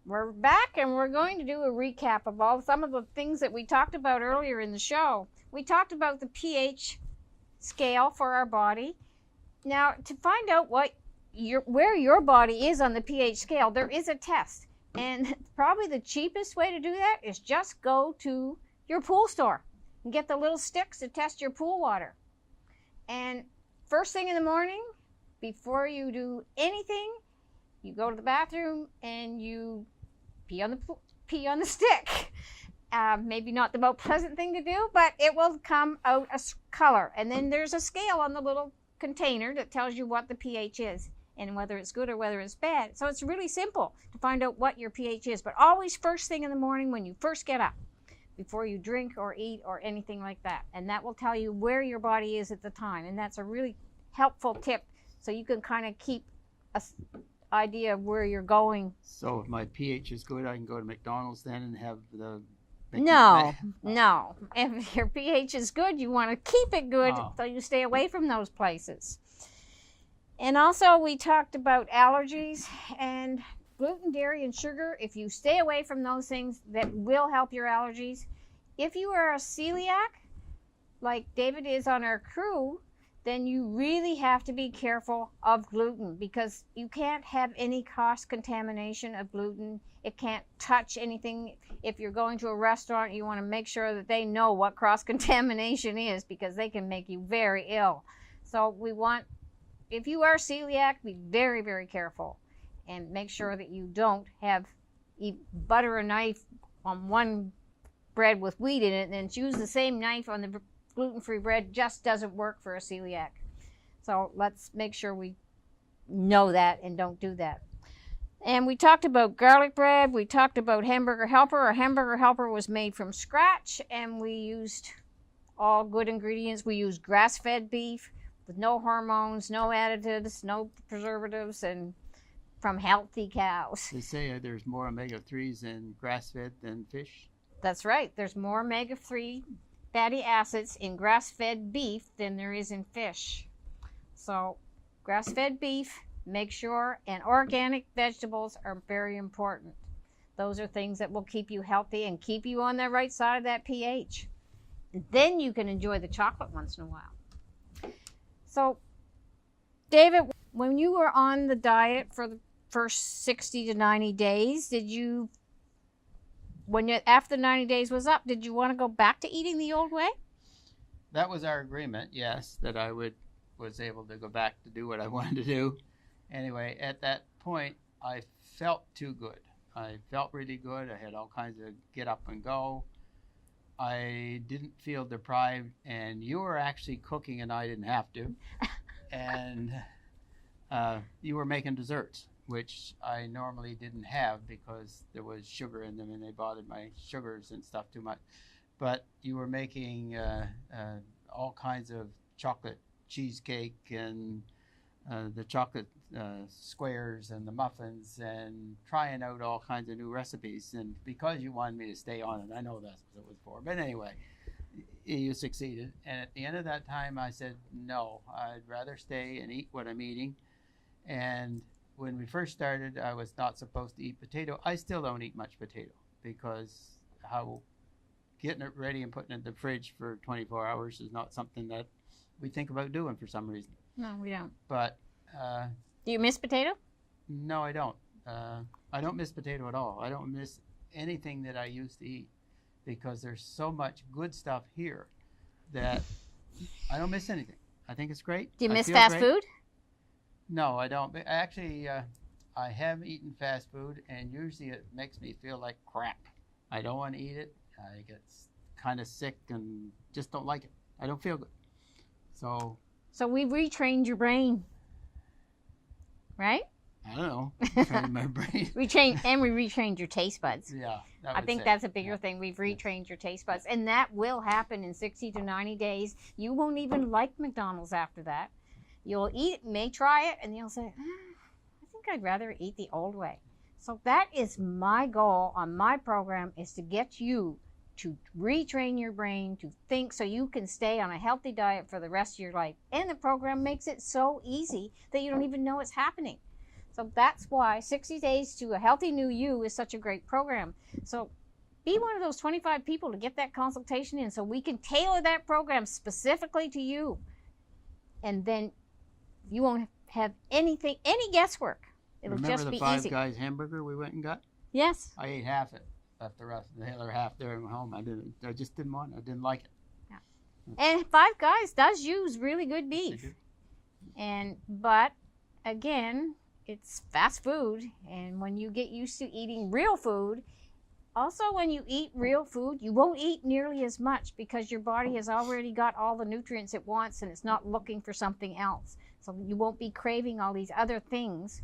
We're back and we're going to do a recap of some of the things that we talked about earlier in the show. We talked about the pH scale for our body. Now, to find out where your body is on the pH scale, there is a test. And probably the cheapest way to do that is just go to your pool store and get the little sticks to test your pool water. And first thing in the morning, before you do anything, you go to the bathroom and you pee on the stick. Maybe not the most pleasant thing to do, but it will come out a color. And then there's a scale on the little container that tells you what the pH is and whether it's good or whether it's bad. So it's really simple to find out what your pH is. But always first thing in the morning when you first get up, before you drink or eat or anything like that. And that will tell you where your body is at the time. And that's a really helpful tip so you can kind of keep an idea of where you're going. So if my pH is good, I can go to McDonald's then and have the... No. If your pH is good, you want to keep it good so you stay away from those places. And also we talked about allergies and gluten, dairy, and sugar. If you stay away from those things, that will help your allergies. If you are a celiac, like David is on our crew, then you really have to be careful of gluten because you can't have any cross-contamination of gluten. It can't touch anything. If you're going to a restaurant, you want to make sure that they know what cross-contamination is because they can make you very ill. So if you are celiac, be very, very careful and make sure that you don't butter a knife on one bread with wheat in it and then use the same knife on the gluten-free bread. Just doesn't work for a celiac. So let's make sure we know that and don't do that. And we talked about garlic bread. We talked about Hamburger Helper. Our Hamburger Helper was made from scratch and we used all good ingredients. We used grass-fed beef with no hormones, no additives, no preservatives, and from healthy cows. They say there's more omega-3s in grass-fed than fish. That's right. There's more omega-3 fatty acids in grass-fed beef than there is in fish. So grass-fed beef, make sure, and organic vegetables are very important. Those are things that will keep you healthy and keep you on the right side of that pH. And then you can enjoy the chocolate once in a while. So, David, when you were on the diet for the first 60 to 90 days, after 90 days was up, did you want to go back to eating the old way? That was our agreement, yes, that I was able to go back to do what I wanted to do. Anyway, at that point, I felt too good. I felt really good. I had all kinds of get up and go. I didn't feel deprived, and you were actually cooking and I didn't have to. And you were making desserts, which I normally didn't have because there was sugar in them and they bothered my sugars and stuff too much. But you were making all kinds of chocolate cheesecake and the chocolate squares and the muffins and trying out all kinds of new recipes. And because you wanted me to stay on it, I know that's what it was for. But anyway, you succeeded. And at the end of that time, I said, no, I'd rather stay and eat what I'm eating. And when we first started, I was not supposed to eat potato. I still don't eat much potato because how getting it ready and putting it in the fridge for 24 hours is not something that we think about doing for some reason. No, we don't. But do you miss potato? No, I don't. I don't miss potato at all. I don't miss anything that I used to eat because there's so much good stuff here that I don't miss anything. I think it's great. Do you miss fast food? No, I don't. Actually, I have eaten fast food, and usually it makes me feel like crap. I don't want to eat it. I get kind of sick and just don't like it. I don't feel good. So we've retrained your brain, right? I don't know. Retrained my brain. We retrained your taste buds. Yeah. I think that's a bigger thing. We've retrained your taste buds. And that will happen in 60 to 90 days. You won't even like McDonald's after that. You'll may try it, and you'll say, I think I'd rather eat the old way. So that is my goal on my program, is to get you to retrain your brain to think so you can stay on a healthy diet for the rest of your life. And the program makes it so easy that you don't even know it's happening. So that's why 60 Days to a Healthy New You is such a great program. So be one of those 25 people to get that consultation in so we can tailor that program specifically to you. And then you won't have any guesswork. It'll Remember just the be Five easy. Guys hamburger we went and got? Yes. I ate half it, left the other half there at home. I just didn't want it. I didn't like it. Yeah. And Five Guys does use really good beef. But again, it's fast food, and when you get used to eating real food, also when you eat real food, you won't eat nearly as much because your body has already got all the nutrients it wants and it's not looking for something else. So you won't be craving all these other things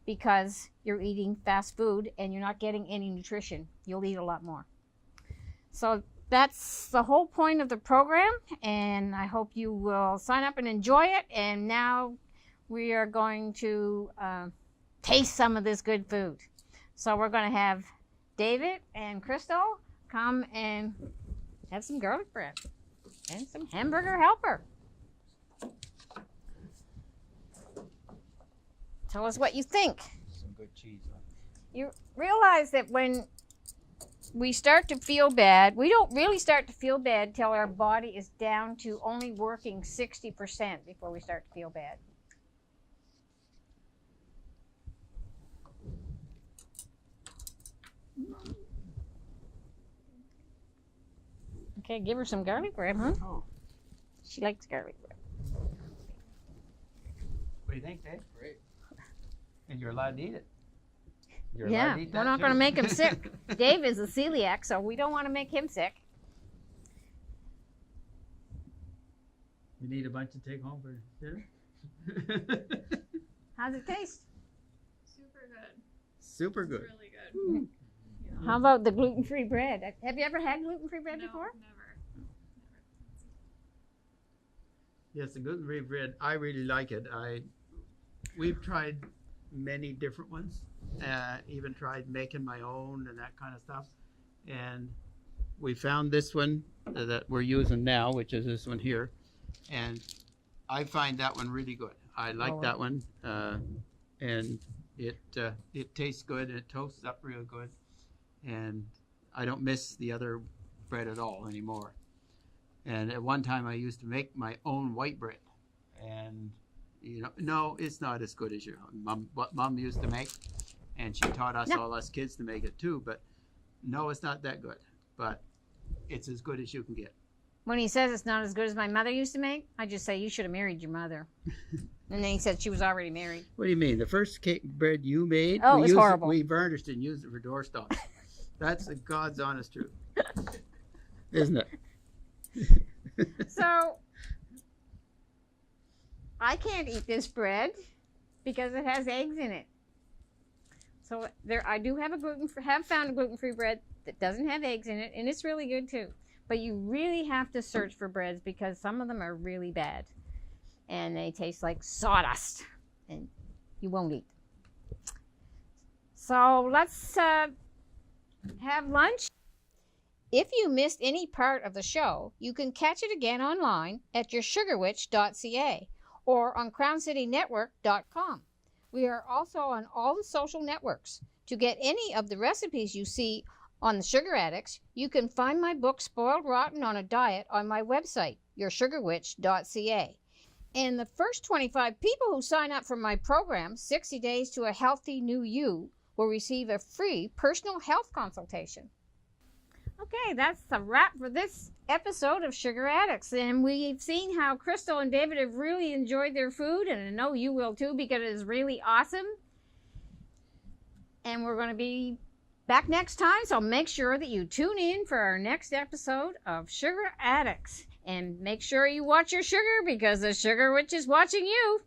because you're eating fast food and you're not getting any nutrition. You'll eat a lot more. So that's the whole point of the program, and I hope you will sign up and enjoy it. And now we are going to taste some of this good food. So we're going to have David and Crystal come and have some garlic bread and some Hamburger Helper. Tell us what you think. Some good cheese. You realize that when we start to feel bad, we don't really start to feel bad till our body is down to only working 60% before we start to feel bad. Okay, give her some garlic bread, huh? Oh. She likes garlic bread. What do you think, Dave? Great. And you're allowed to eat it. You're Yeah, allowed to eat that we're not too. going to make him sick. Dave is a celiac, so we don't want to make him sick. You need a bunch to take home for dinner? How's it taste? Super good. Super good. Really good. How about the gluten-free bread? Have you ever had gluten-free bread No, before? never. Yes, the gluten-free bread, I really like it. We've tried many different ones, even tried making my own and that kind of stuff. And we found this one that we're using now, which is this one here. And I find that one really good. I like that one. And it tastes good. It toasts up real good. And I don't miss the other bread at all anymore. And at one time I used to make my own white bread. And, no, it's not as good as what Mom used to make. And she taught us, all us kids, to make it too. But no, it's not that good. But it's as good as you can get. When he says it's not as good as my mother used to make, I just say, you should have married your mother. And then he said she was already married. What do you mean? The first cake bread you made? Oh, it was horrible. We varnished and used it for doorstops. That's the God's honest truth. Isn't it? So, I can't eat this bread because it has eggs in it. So I do have found a gluten-free bread that doesn't have eggs in it, and it's really good too. But you really have to search for breads because some of them are really bad, and they taste like sawdust, and you won't eat. So let's have lunch. If you missed any part of the show, you can catch it again online at yoursugarwitch.ca or on crowncitynetwork.com. We are also on all the social networks. To get any of the recipes you see on the Sugar Addicts, you can find my book, Spoiled Rotten on a Diet, on my website, yoursugarwitch.ca. And the first 25 people who sign up for my program, 60 Days to a Healthy New You, will receive a free personal health consultation. Okay, that's a wrap for this episode of Sugar Addicts. And we've seen how Crystal and David have really enjoyed their food, and I know you will too because it is really awesome. And we're going to be back next time, so make sure that you tune in for our next episode of Sugar Addicts. And make sure you watch your sugar because the Sugar Witch is watching you.